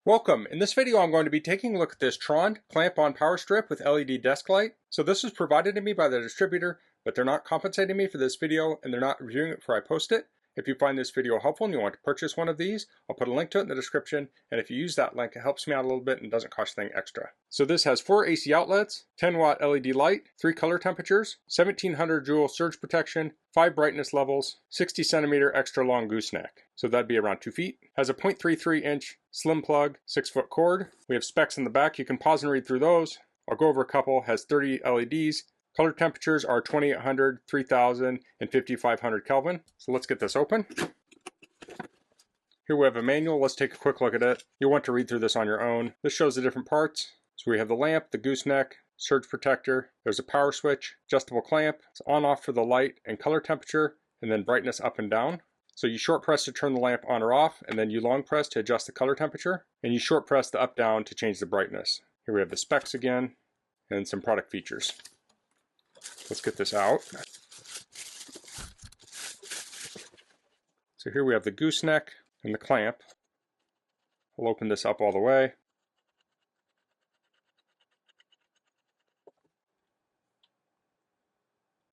Welcome. In this video I'm going to be taking a look at this TROND clamp-on power strip with LED desk light. So this was provided to me by the distributor, but they're not compensating me for this video and they're not reviewing it before I post it. If you find this video helpful and you want to purchase one of these, I'll put a link to it in the description, and if you use that link it helps me out a little bit and doesn't cost anything extra. So this has 4 AC outlets, 10 watt LED light, 3 color temperatures, 1700 joule surge protection, 5 brightness levels, 60 centimeter extra long gooseneck. So that'd be around 2 feet. Has a 0.33 inch slim plug, 6-foot cord. We have specs in the back. You can pause and read through those. I'll go over a couple. Has 30 LEDs. Color temperatures are 2800, 3000, and 5500 Kelvin. So let's get this open. Here we have a manual. Let's take a quick look at it. You'll want to read through this on your own. This shows the different parts. So we have the lamp, the gooseneck, surge protector. There's a power switch, adjustable clamp. It's on off for the light and color temperature, and then brightness up and down. So you short press to turn the lamp on or off, and then you long press to adjust the color temperature, and you short press the up down to change the brightness. Here we have the specs again, and some product features. Let's get this out. So here we have the gooseneck and the clamp. We'll open this up all the way.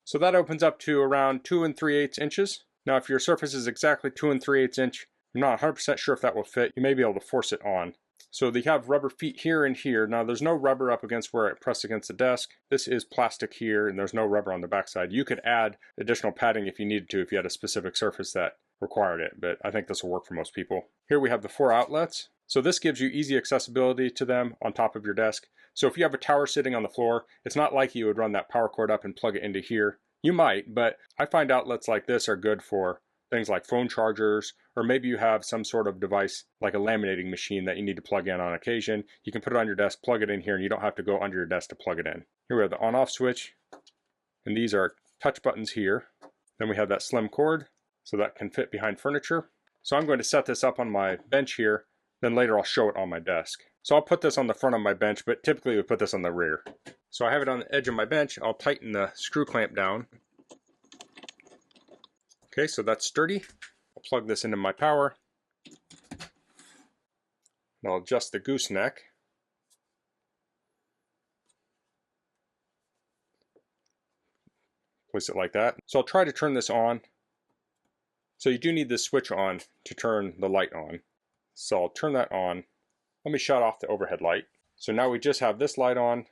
So that opens up to around 2 3/8 inches. Now if your surface is exactly 2 3/8 inch, I'm not 100% sure if that will fit. You may be able to force it on. So they have rubber feet here and here. Now there's no rubber up against where it pressed against the desk. This is plastic here and there's no rubber on the backside. You could add additional padding if you needed to, if you had a specific surface that required it, but I think this will work for most people. Here we have the 4 outlets. So this gives you easy accessibility to them on top of your desk. So if you have a tower sitting on the floor, it's not like you would run that power cord up and plug it into here. You might, but I find outlets like this are good for things like phone chargers, or maybe you have some sort of device like a laminating machine that you need to plug in on occasion. You can put it on your desk, plug it in here, and you don't have to go under your desk to plug it in. Here we have the on-off switch, and these are touch buttons here. Then we have that slim cord, so that can fit behind furniture. So I'm going to set this up on my bench here, then later I'll show it on my desk. So I'll put this on the front of my bench, but typically we put this on the rear. So I have it on the edge of my bench. I'll tighten the screw clamp down. Okay, so that's sturdy. I'll plug this into my power. And I'll adjust the gooseneck. Place it like that. So I'll try to turn this on. So you do need this switch on to turn the light on. So I'll turn that on. Let me shut off the overhead light. So now we just have this light on.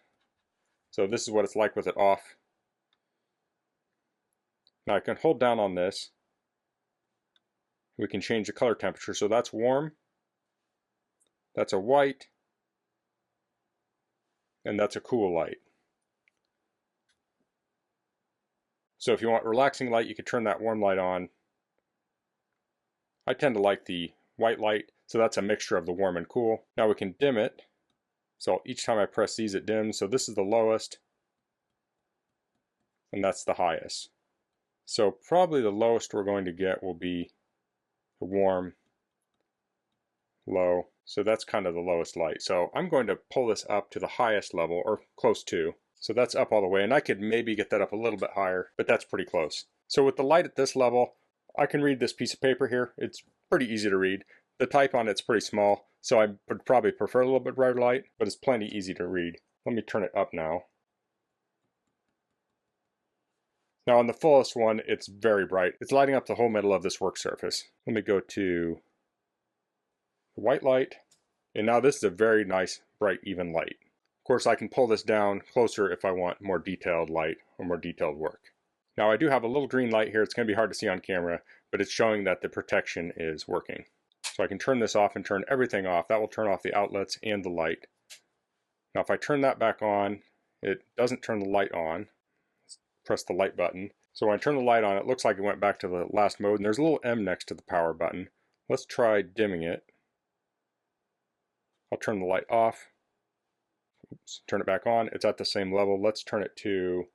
So this is what it's like with it off. Now I can hold down on this. We can change the color temperature. So that's warm. That's a white. And that's a cool light. So if you want relaxing light, you could turn that warm light on. I tend to like the white light, so that's a mixture of the warm and cool. Now we can dim it. So each time I press these, it dims. So this is the lowest, and that's the highest. So probably the lowest we're going to get will be the warm, low. So that's kind of the lowest light. So I'm going to pull this up to the highest level, or close to. So that's up all the way, and I could maybe get that up a little bit higher, but that's pretty close. So with the light at this level, I can read this piece of paper here. It's pretty easy to read. The type on it's pretty small, so I would probably prefer a little bit brighter light, but it's plenty easy to read. Let me turn it up now. Now on the fullest one, it's very bright. It's lighting up the whole middle of this work surface. Let me go to the white light, and now this is a very nice, bright, even light. Of course, I can pull this down closer if I want more detailed light or more detailed work. Now I do have a little green light here. It's going to be hard to see on camera, but it's showing that the protection is working. So I can turn this off and turn everything off. That will turn off the outlets and the light. Now if I turn that back on, it doesn't turn the light on. Let's press the light button. So when I turn the light on, it looks like it went back to the last mode, and there's a little M next to the power button. Let's try dimming it. I'll turn the light off. Oops, turn it back on. It's at the same level. Let's turn it to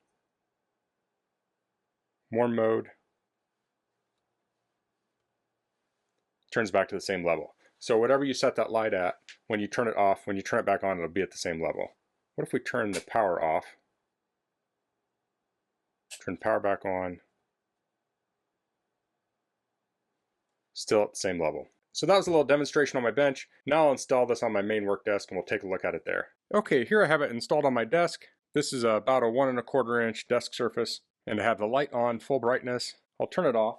warm mode. Turns back to the same level. So whatever you set that light at, when you turn it off, when you turn it back on, it'll be at the same level. What if we turn the power off? Turn power back on. Still at the same level. So that was a little demonstration on my bench. Now I'll install this on my main work desk and we'll take a look at it there. Okay, here I have it installed on my desk. This is about a 1¼ inch desk surface, and I have the light on full brightness. I'll turn it off.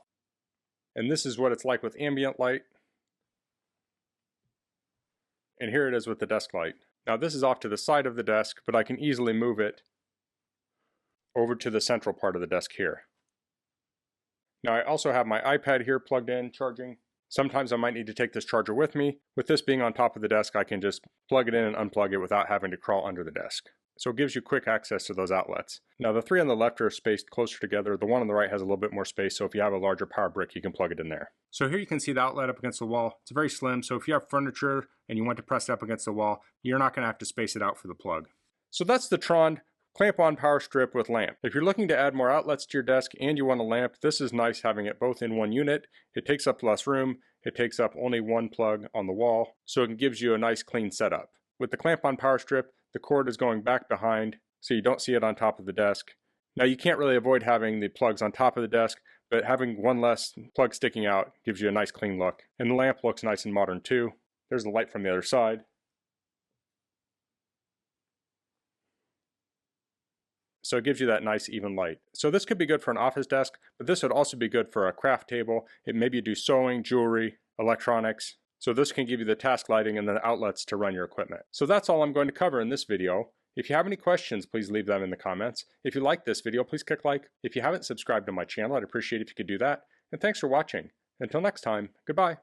And this is what it's like with ambient light. And here it is with the desk light. Now this is off to the side of the desk, but I can easily move it over to the central part of the desk here. Now I also have my iPad here plugged in, charging. Sometimes I might need to take this charger with me. With this being on top of the desk, I can just plug it in and unplug it without having to crawl under the desk. So it gives you quick access to those outlets. Now the three on the left are spaced closer together. The one on the right has a little bit more space, so if you have a larger power brick, you can plug it in there. So here you can see the outlet up against the wall. It's very slim, so if you have furniture and you want to press it up against the wall, you're not going to have to space it out for the plug. So that's the TROND clamp-on power strip with lamp. If you're looking to add more outlets to your desk and you want a lamp, this is nice having it both in one unit. It takes up less room. It takes up only one plug on the wall, so it gives you a nice clean setup. With the clamp-on power strip, the cord is going back behind, so you don't see it on top of the desk. Now you can't really avoid having the plugs on top of the desk, but having one less plug sticking out gives you a nice clean look. And the lamp looks nice and modern too. There's the light from the other side. So it gives you that nice even light. So this could be good for an office desk, but this would also be good for a craft table. It maybe do sewing, jewelry, electronics. So this can give you the task lighting and the outlets to run your equipment. So that's all I'm going to cover in this video. If you have any questions, please leave them in the comments. If you like this video, please click like. If you haven't subscribed to my channel, I'd appreciate it if you could do that. And thanks for watching. Until next time, goodbye.